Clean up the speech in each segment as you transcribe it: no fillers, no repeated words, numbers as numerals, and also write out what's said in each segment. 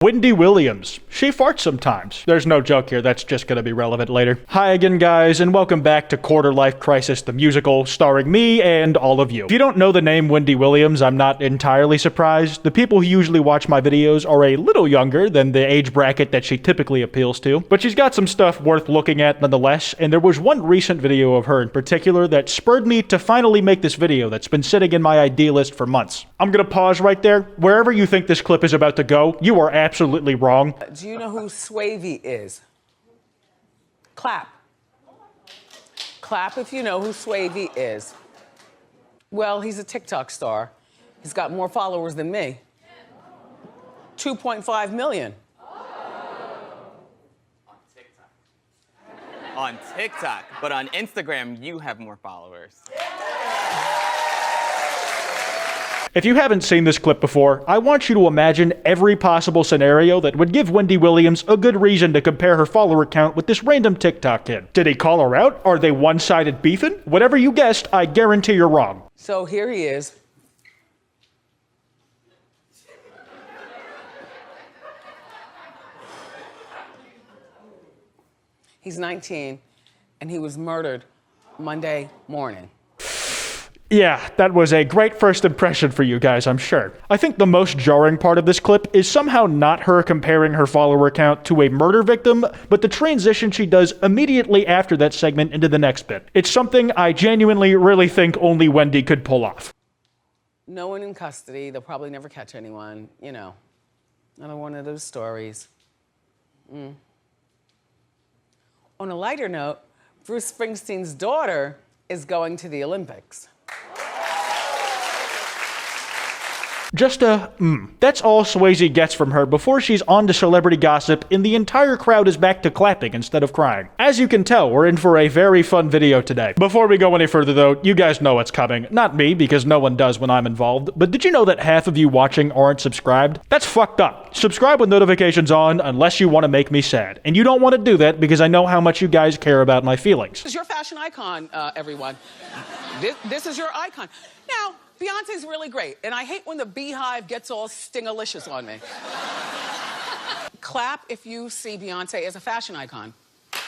Wendy Williams. She farts sometimes. There's no joke here, that's just gonna be relevant later. Hi again guys, and welcome back to Quarter Life Crisis the Musical, starring me and all of you. If you don't know the name Wendy Williams, I'm not entirely surprised. The people who usually watch my videos are a little younger than the age bracket that she typically appeals to, but she's got some stuff worth looking at nonetheless, and there was one recent video of her in particular that spurred me to finally make this video that's been sitting in my idea list for months. I'm gonna pause right there. Wherever you think this clip is about to go, you are absolutely wrong. Do you know who Swavey is? Clap. Clap if you know who Swavey is. Well, he's a TikTok star. He's got more followers than me. 2.5 million. On TikTok, but on Instagram, you have more followers. If you haven't seen this clip before, I want you to imagine every possible scenario that would give Wendy Williams a good reason to compare her follower count with this random TikTok kid. Did he call her out? Are they one-sided beefing? Whatever you guessed, I guarantee you're wrong. So here he is. He's 19, and he was murdered Monday morning. Yeah, that was a great first impression for you guys, I'm sure. I think the most jarring part of this clip is somehow not her comparing her follower count to a murder victim, but the transition she does immediately after that segment into the next bit. It's something I genuinely really think only Wendy could pull off. No one in custody. They'll probably never catch anyone. You know, another one of those stories. On a lighter note, Bruce Springsteen's daughter is going to the Olympics. Just that's all Swayze gets from her before she's on to celebrity gossip and the entire crowd is back to clapping instead of crying. As you can tell, we're in for a very fun video today. Before we go any further though, you guys know what's coming. Not me, because no one does when I'm involved, but did you know that half of you watching aren't subscribed? That's fucked up. Subscribe with notifications on unless you want to make me sad. And you don't want to do that because I know how much you guys care about my feelings. This is your fashion icon, everyone. This is your icon. Now, Beyonce's really great, and I hate when the beehive gets all stingalicious on me. Clap if you see Beyonce as a fashion icon. Okay.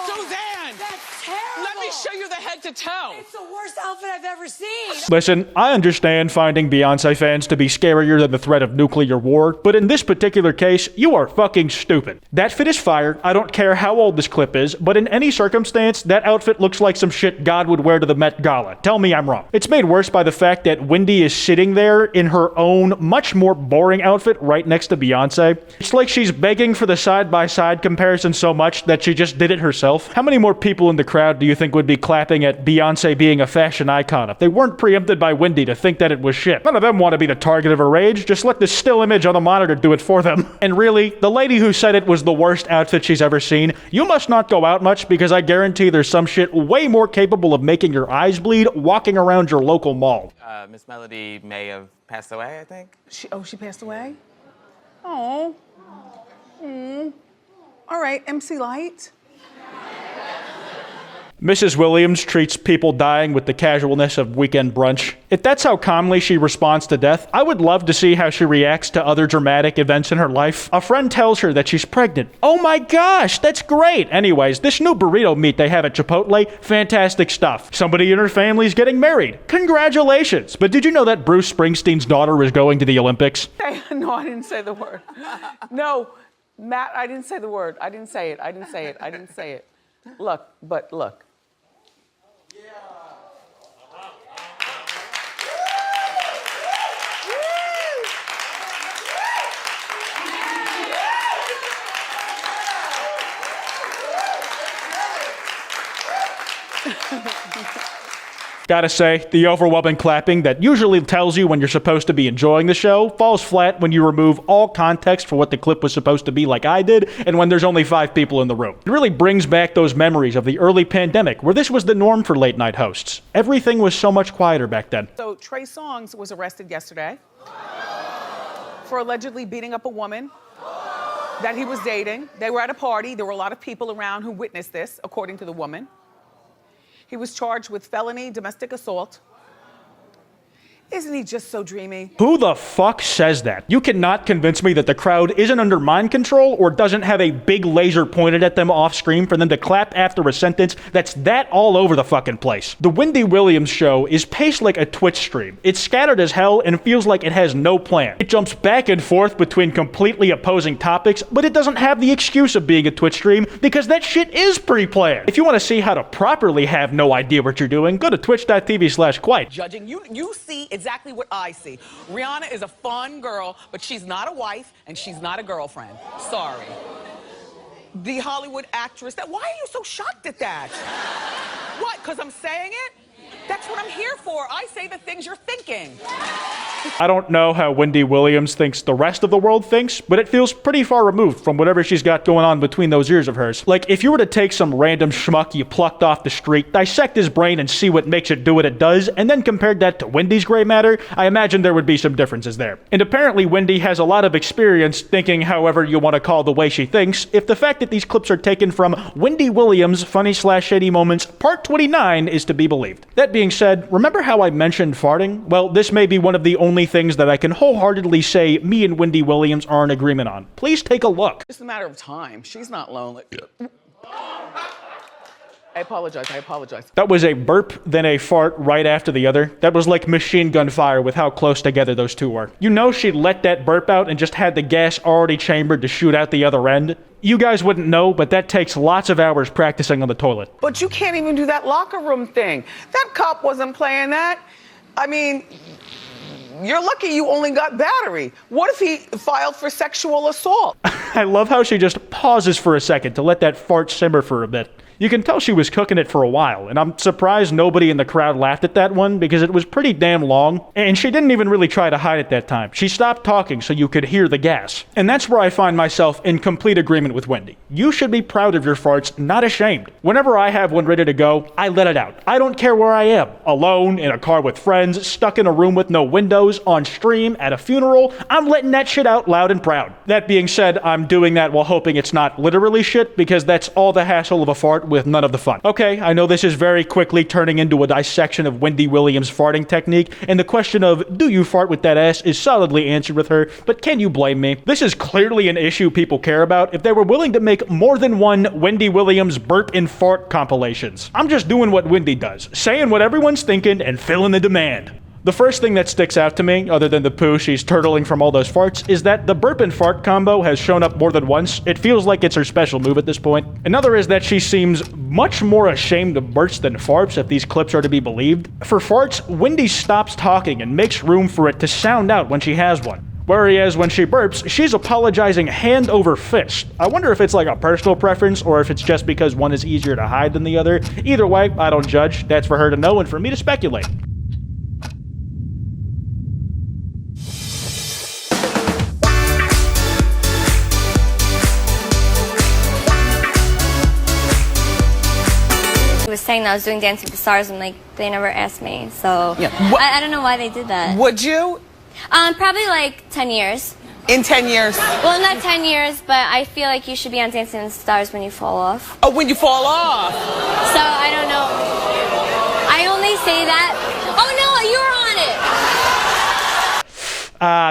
Suzanne! That's terrible! Let me show you the head to toe. It's the worst outfit I've ever seen! Listen, I understand finding Beyonce fans to be scarier than the threat of nuclear war, but in this particular case, you are fucking stupid. That fit is fire, I don't care how old this clip is, but in any circumstance, that outfit looks like some shit God would wear to the Met Gala. Tell me I'm wrong. It's made worse by the fact that Wendy is sitting there in her own, much more boring outfit right next to Beyonce. It's like she's begging for the side-by-side comparison so much that she just did it herself. How many more people in the crowd do you think would be clapping at Beyonce being a fashion icon if they weren't preempted by Wendy to think that it was shit? None of them want to be the target of her rage, just let the still image on the monitor do it for them. And really, the lady who said it was the worst outfit she's ever seen, you must not go out much because I guarantee there's some shit way more capable of making your eyes bleed walking around your local mall. Miss Melody may have passed away, I think. She passed away? Oh. All right, MC Light. Mrs. Williams treats people dying with the casualness of weekend brunch. If that's how calmly she responds to death, I would love to see how she reacts to other dramatic events in her life. A friend tells her that she's pregnant. Oh my gosh, that's great. Anyways, this new burrito meat they have at Chipotle, fantastic stuff. Somebody in her family's getting married. Congratulations. But did you know that Bruce Springsteen's daughter is going to the Olympics? No, I didn't say the word. No, Matt, I didn't say the word. I didn't say it. Look. Gotta say, the overwhelming clapping that usually tells you when you're supposed to be enjoying the show falls flat when you remove all context for what the clip was supposed to be like I did, and when there's only 5 people in the room. It really brings back those memories of the early pandemic where this was the norm for late night hosts. Everything was so much quieter back then. So Trey Songz was arrested yesterday for allegedly beating up a woman that he was dating. They were at a party. There were a lot of people around who witnessed this, according to the woman. He was charged with felony domestic assault Isn't he just so dreamy? Who the fuck says that? You cannot convince me that the crowd isn't under mind control or doesn't have a big laser pointed at them off screen for them to clap after a sentence that's that all over the fucking place. The Wendy Williams show is paced like a Twitch stream. It's scattered as hell and feels like it has no plan. It jumps back and forth between completely opposing topics, but it doesn't have the excuse of being a Twitch stream because that shit is pre-planned. If you want to see how to properly have no idea what you're doing, go to twitch.tv/Kwite. Judging, you see exactly what I see. Rihanna is a fun girl, but she's not a wife and she's not a girlfriend. Sorry. The Hollywood actress, why are you so shocked at that? What, because I'm saying it? That's what I'm here for. I say the things you're thinking. I don't know how Wendy Williams thinks the rest of the world thinks, but it feels pretty far removed from whatever she's got going on between those ears of hers. Like, if you were to take some random schmuck you plucked off the street, dissect his brain and see what makes it do what it does, and then compared that to Wendy's gray matter, I imagine there would be some differences there. And apparently Wendy has a lot of experience thinking however you want to call the way she thinks, if the fact that these clips are taken from Wendy Williams' Funny/Shady Moments Part 29 is to be believed. That being said, remember how I mentioned farting? Well, this may be one of the only things that I can wholeheartedly say me and Wendy Williams are in agreement on. Please take a look. It's a matter of time. She's not lonely. I apologize. That was a burp, then a fart right after the other. That was like machine gun fire with how close together those two were. You know she let that burp out and just had the gas already chambered to shoot out the other end? You guys wouldn't know, but that takes lots of hours practicing on the toilet. But you can't even do that locker room thing. That cop wasn't playing that. I mean, you're lucky you only got battery. What if he filed for sexual assault? I love how she just pauses for a second to let that fart simmer for a bit. You can tell she was cooking it for a while, and I'm surprised nobody in the crowd laughed at that one because it was pretty damn long, and she didn't even really try to hide it that time. She stopped talking so you could hear the gas. And that's where I find myself in complete agreement with Wendy. You should be proud of your farts, not ashamed. Whenever I have one ready to go, I let it out. I don't care where I am. Alone, in a car with friends, stuck in a room with no windows, on stream, at a funeral, I'm letting that shit out loud and proud. That being said, I'm doing that while hoping it's not literally shit because that's all the hassle of a fart with none of the fun. Okay, I know this is very quickly turning into a dissection of Wendy Williams' farting technique, and the question of, do you fart with that ass, is solidly answered with her, but can you blame me? This is clearly an issue people care about if they were willing to make more than one Wendy Williams burp and fart compilations. I'm just doing what Wendy does, saying what everyone's thinking and filling the demand. The first thing that sticks out to me, other than the poo she's turtling from all those farts, is that the burp and fart combo has shown up more than once. It feels like it's her special move at this point. Another is that she seems much more ashamed of burps than farts, if these clips are to be believed. For farts, Wendy stops talking and makes room for it to sound out when she has one. Whereas when she burps, she's apologizing hand over fist. I wonder if it's like a personal preference or if it's just because one is easier to hide than the other. Either way, I don't judge. That's for her to know and for me to speculate. Was saying that I was doing Dancing with the Stars and like they never asked me, so Yeah. I don't know why they did that. Would you? Probably like 10 years. In 10 years? Well, not 10 years, but I feel like you should be on Dancing with the Stars when you fall off. Oh, when you fall off. So I don't know. I only say that. Oh no, you're on it.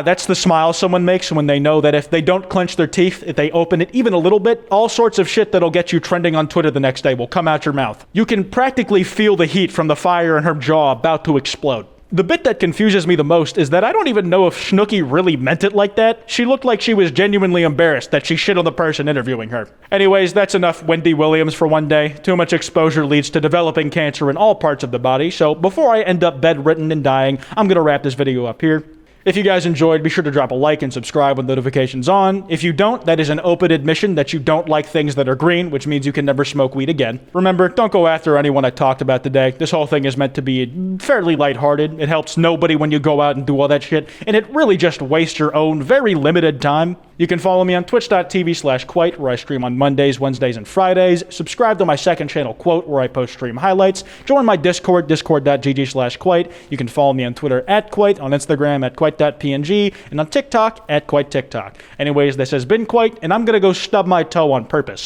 That's the smile someone makes when they know that if they don't clench their teeth, if they open it even a little bit, all sorts of shit that'll get you trending on Twitter the next day will come out your mouth. You can practically feel the heat from the fire in her jaw about to explode. The bit that confuses me the most is that I don't even know if Snooki really meant it like that. She looked like she was genuinely embarrassed that she shit on the person interviewing her. Anyways, that's enough Wendy Williams for one day. Too much exposure leads to developing cancer in all parts of the body, so before I end up bedridden and dying, I'm gonna wrap this video up here. If you guys enjoyed, be sure to drop a like and subscribe with notifications on. If you don't, that is an open admission that you don't like things that are green, which means you can never smoke weed again. Remember, don't go after anyone I talked about today. This whole thing is meant to be fairly lighthearted. It helps nobody when you go out and do all that shit, and it really just wastes your own very limited time. You can follow me on twitch.tv/Kwite, where I stream on Mondays, Wednesdays, and Fridays. Subscribe to my second channel, Quote, where I post stream highlights. Join my Discord, discord.gg/Kwite. You can follow me on Twitter @Kwite, on Instagram @Kwite.png, and on TikTok @KwiteTikTok. Anyways, this has been Kwite, and I'm gonna go stub my toe on purpose.